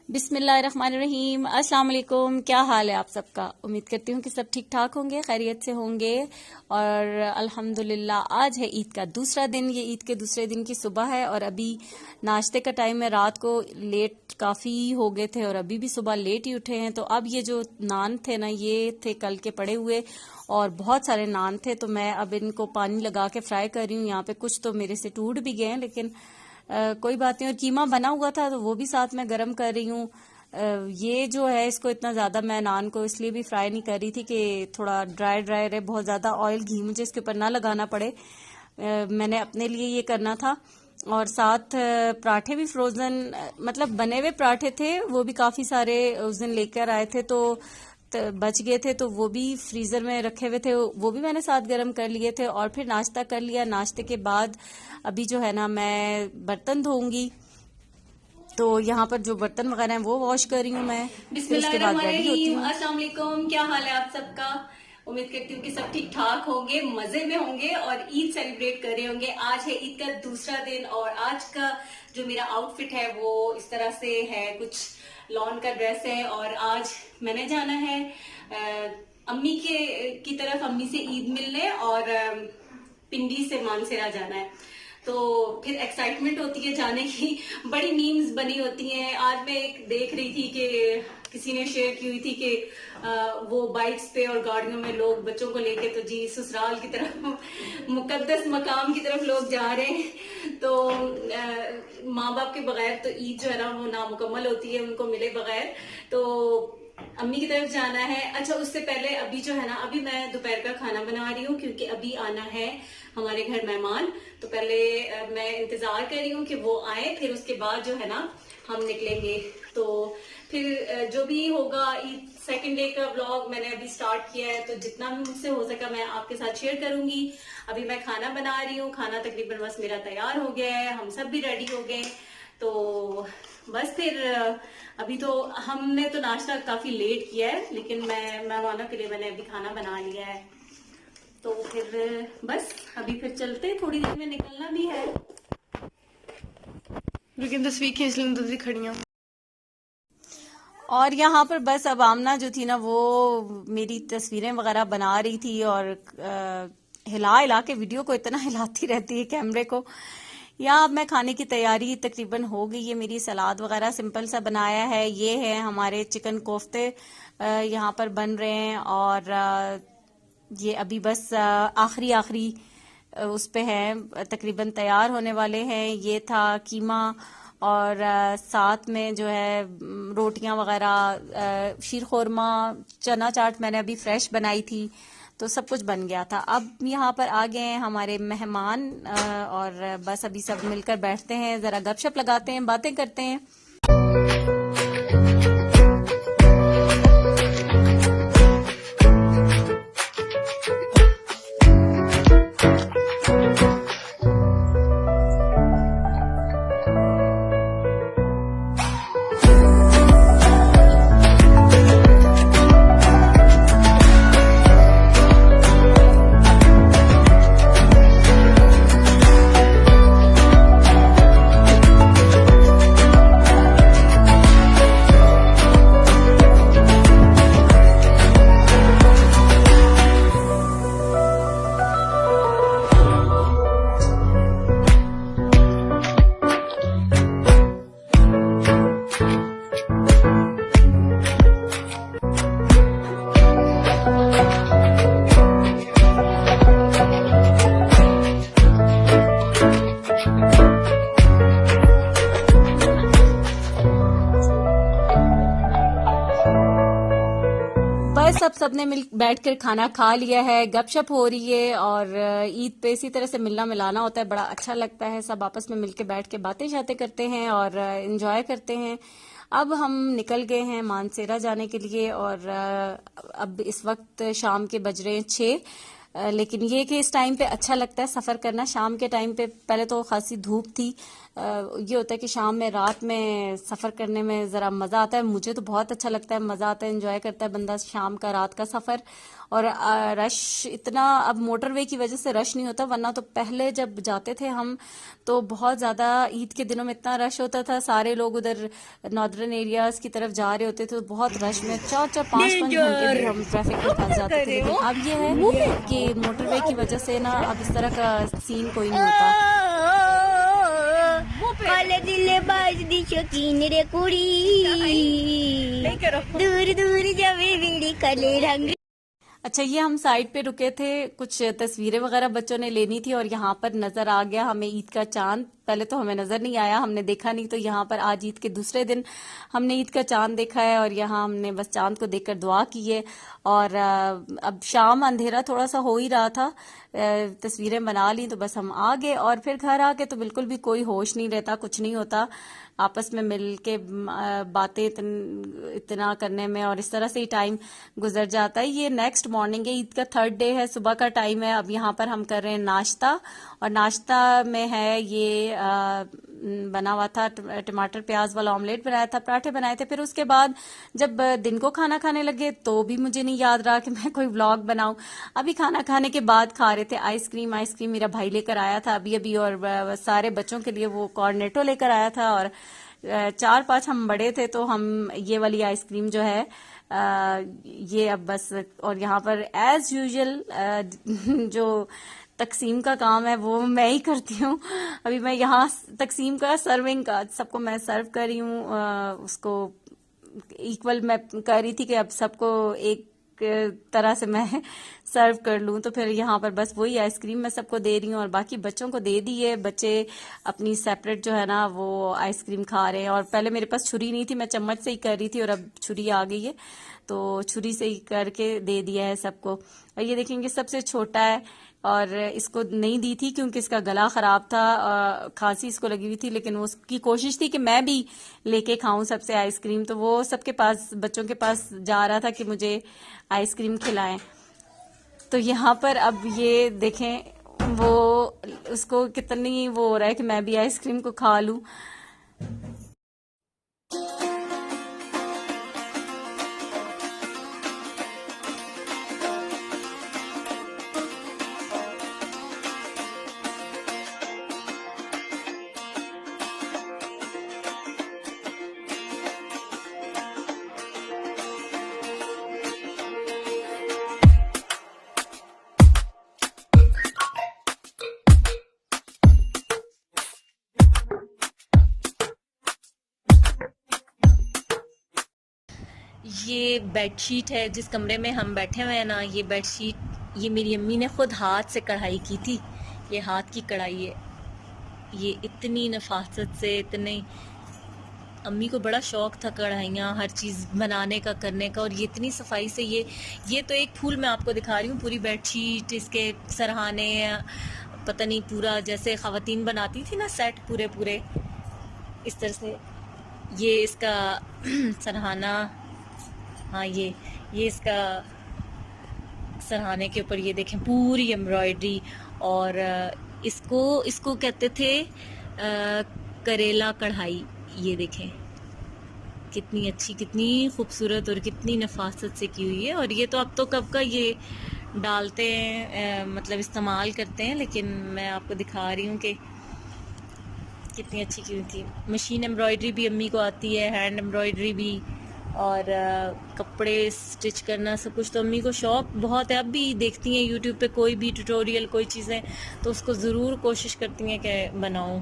बिस्मिल्लाहिर्रहमानिर्रहीम। अस्सलाम वालेकुम। क्या हाल है आप सबका? उम्मीद करती हूँ कि सब ठीक ठाक होंगे, खैरियत से होंगे। और अल्हम्दुलिल्लाह आज है ईद का दूसरा दिन। ये ईद के दूसरे दिन की सुबह है और अभी नाश्ते का टाइम है। रात को लेट काफ़ी हो गए थे और अभी भी सुबह लेट ही उठे हैं। तो अब ये जो नान थे ना, ये थे कल के पड़े हुए और बहुत सारे नान थे। तो मैं अब इनको पानी लगा के फ्राई कर रही हूँ। यहाँ पे कुछ तो मेरे से टूट भी गए हैं, लेकिन कोई बात नहीं। और कीमा बना हुआ था तो वो भी साथ में गरम कर रही हूँ। ये जो है इसको इतना ज़्यादा मैं नान को इसलिए भी फ्राई नहीं कर रही थी कि थोड़ा ड्राई ड्राई रहे, बहुत ज़्यादा ऑयल घी मुझे इसके ऊपर ना लगाना पड़े। मैंने अपने लिए ये करना था। और साथ पराठे भी फ्रोज़न, मतलब बने हुए पराठे थे, वो भी काफ़ी सारे उस दिन लेकर आए थे तो बच गए थे, तो वो भी फ्रीजर में रखे हुए थे, वो भी मैंने साथ गर्म कर लिए थे। और फिर नाश्ता कर लिया। नाश्ते के बाद अभी जो है ना मैं बर्तन धोऊंगी, तो यहाँ पर जो बर्तन वगैरह हैं वो वॉश कर रही हूँ मैं। फिर उसके बाद रेडी होती हूँ। अस्सलाम वालेकुम। क्या हाल है आप सबका? उम्मीद करती हूँ कि सब ठीक ठाक होंगे, मजे में होंगे और ईद सेलिब्रेट कर रहे होंगे। आज है ईद का दूसरा दिन और आज का जो मेरा आउटफिट है वो इस तरह से है, कुछ लॉन का ड्रेस है। और आज मैंने जाना है अम्मी की तरफ, अम्मी से ईद मिलने, और पिंडी से मानसेरा जाना है। तो फिर एक्साइटमेंट होती है जाने की, बड़ी मीम्स बनी होती हैं। आज मैं एक देख रही थी कि किसी ने शेयर की हुई थी कि वो बाइक्स पे और गाड़ियों में लोग बच्चों को लेके तो जी ससुराल की तरफ, मुकद्दस मकाम की तरफ लोग जा रहे हैं। तो माँ बाप के बगैर तो ईद जो है ना वो नामुकम्मल होती है, उनको मिले बगैर। तो अम्मी की तरफ जाना है। अच्छा, उससे पहले अभी जो है ना, अभी मैं दोपहर का खाना बना रही हूँ क्योंकि अभी आना है हमारे घर मेहमान। तो पहले मैं इंतजार कर रही हूँ कि वो आए, फिर उसके बाद जो है ना हम निकलेंगे। तो फिर जो भी होगा, ईद सेकंड डे का व्लॉग मैंने अभी स्टार्ट किया है, तो जितना भी मुझसे हो सका मैं आपके साथ शेयर करूंगी। अभी मैं खाना बना रही हूँ, खाना तकरीबन बस मेरा तैयार हो गया है, हम सब भी रेडी हो गए। तो बस फिर अभी तो हमने तो नाश्ता काफी लेट किया है, लेकिन मैं मेहमानों के लिए मैंने अभी खाना बना लिया है। तो फिर बस अभी फिर चलते, थोड़ी देर में निकलना भी है। लेकिन तस्वीर खींच लें तो खड़ियां। और यहाँ पर बस अब आमना जो थी ना वो मेरी तस्वीरें वगैरह बना रही थी और हिला हिला के वीडियो को इतना हिलाती रहती है कैमरे को। यहाँ अब मैं खाने की तैयारी तकरीबन हो गई है मेरी। सलाद वगैरह सिंपल सा बनाया है। ये है हमारे चिकन कोफ्ते यहाँ पर बन रहे हैं और ये अभी बस आखिरी आखिरी उस पे है, तकरीबन तैयार होने वाले हैं। ये था कीमा और साथ में जो है रोटियां वगैरह, शीर खोरमा, चना चाट मैंने अभी फ्रेश बनाई थी, तो सब कुछ बन गया था। अब यहाँ पर आ गए हैं हमारे मेहमान और बस अभी सब मिलकर बैठते हैं, जरा गपशप लगाते हैं, बातें करते हैं। बस अब सबने मिल बैठकर खाना खा लिया है, गपशप हो रही है। और ईद पे इसी तरह से मिलना मिलाना होता है, बड़ा अच्छा लगता है। सब आपस में मिलके बैठ के बातें शातें करते हैं और एंजॉय करते हैं। अब हम निकल गए हैं मानसेरा जाने के लिए और अब इस वक्त शाम के बज रहे हैं 6। लेकिन ये कि इस टाइम पे अच्छा लगता है सफर करना। शाम के टाइम पे पहले तो खासी धूप थी, ये होता है कि शाम में रात में सफ़र करने में ज़रा मज़ा आता है। मुझे तो बहुत अच्छा लगता है, मज़ा आता है, एंजॉय करता है बंदा शाम का रात का सफ़र। और रश इतना अब मोटरवे की वजह से रश नहीं होता, वरना तो पहले जब जाते थे हम तो बहुत ज़्यादा ईद के दिनों में इतना रश होता था। सारे लोग उधर नॉर्दर्न एरियाज की तरफ जा रहे होते थे तो बहुत रश में 4-4 5-5 घंटे भी हम ट्रैफिक में फंस जाते थे। लेकिन अब ये है कि मोटरवे की वजह से ना अब इस तरह का सीन कोई नहीं होता। काले दिले बाज दी शौकीन रे कुड़ी दूर दूर जावे बीड़ी काले रंग। अच्छा, ये हम साइड पे रुके थे, कुछ तस्वीरें वगैरह बच्चों ने लेनी थी और यहाँ पर नजर आ गया हमें ईद का चांद। पहले तो हमें नजर नहीं आया, हमने देखा नहीं, तो यहाँ पर आज ईद के दूसरे दिन हमने ईद का चांद देखा है और यहाँ हमने बस चांद को देखकर दुआ की है। और अब शाम अंधेरा थोड़ा सा हो ही रहा था, तस्वीरें बना ली तो बस हम आ गए। और फिर घर आके तो बिल्कुल भी कोई होश नहीं रहता, कुछ नहीं होता, आपस में मिल के बातें इतना करने में और इस तरह से ही टाइम गुजर जाता है। ये नेक्स्ट मॉर्निंग है, ईद का 3rd डे है, सुबह का टाइम है। अब यहाँ पर हम कर रहे हैं नाश्ता और नाश्ता में है ये बना हुआ था टमाटर प्याज वाला ऑमलेट बनाया था, पराठे बनाए थे। फिर उसके बाद जब दिन को खाना खाने लगे तो भी मुझे नहीं याद रहा कि मैं कोई व्लॉग बनाऊं। अभी खाना खाने के बाद खा रहे थे आइसक्रीम मेरा भाई लेकर आया था अभी और सारे बच्चों के लिए वो कॉर्नेटो लेकर आया था और 4-5 हम बड़े थे तो हम ये वाली आइसक्रीम जो है ये अब बस। और यहाँ पर एज यूजुअल जो तकसीम का काम है वो मैं ही करती हूँ। अभी मैं यहाँ तकसीम का, सर्विंग का, सबको मैं सर्व कर रही हूँ, उसको इक्वल मैं कर रही थी कि अब सबको एक तरह से मैं सर्व कर लूं। तो फिर यहाँ पर बस वही आइसक्रीम मैं सबको दे रही हूँ और बाकी बच्चों को दे दी है। बच्चे अपनी सेपरेट जो है ना वो आइसक्रीम खा रहे हैं। और पहले मेरे पास छुरी नहीं थी, मैं चम्मच से ही कर रही थी और अब छुरी आ गई है तो छुरी से ही करके दे दिया है सबको। और ये देखेंगे सबसे छोटा है और इसको नहीं दी थी क्योंकि इसका गला खराब था, खांसी इसको लगी हुई थी, लेकिन उसकी कोशिश थी कि मैं भी लेके खाऊं सबसे आइसक्रीम। तो वो सबके पास, बच्चों के पास जा रहा था कि मुझे आइसक्रीम खिलाएं। तो यहाँ पर अब ये देखें वो उसको कितनी वो हो रहा है कि मैं भी आइसक्रीम को खा लूं। ये बेडशीट है जिस कमरे में हम बैठे हुए हैं ना, ये बेडशीट ये मेरी अम्मी ने खुद हाथ से कढ़ाई की थी। ये हाथ की कढ़ाई है, ये इतनी नफासत से, इतने अम्मी को बड़ा शौक था कढ़ाइयाँ हर चीज़ बनाने का, करने का, और ये इतनी सफाई से ये तो एक फूल मैं आपको दिखा रही हूँ, पूरी बेडशीट, इसके सरहाने, पता नहीं पूरा जैसे ख़वातीन बनाती थी ना सेट पूरे इस तरह से। ये इसका सरहाना, हाँ ये इसका सरहाने के ऊपर ये देखें पूरी एम्ब्रॉयडरी। और इसको कहते थे करेला कढ़ाई। ये देखें कितनी अच्छी, कितनी खूबसूरत और कितनी नफासत से की हुई है। और ये तो अब तो कब का ये डालते हैं, मतलब इस्तेमाल करते हैं, लेकिन मैं आपको दिखा रही हूँ कि कितनी अच्छी की हुई थी। मशीन एम्ब्रॉयडरी भी अम्मी को आती है, हैंड एम्ब्रॉयडरी भी, और कपड़े स्टिच करना, सब कुछ तो अम्मी को शौक़ बहुत है। अब भी देखती हैं यूट्यूब पे कोई भी ट्यूटोरियल, कोई चीज़ें, तो उसको ज़रूर कोशिश करती हैं कि बनाऊँ।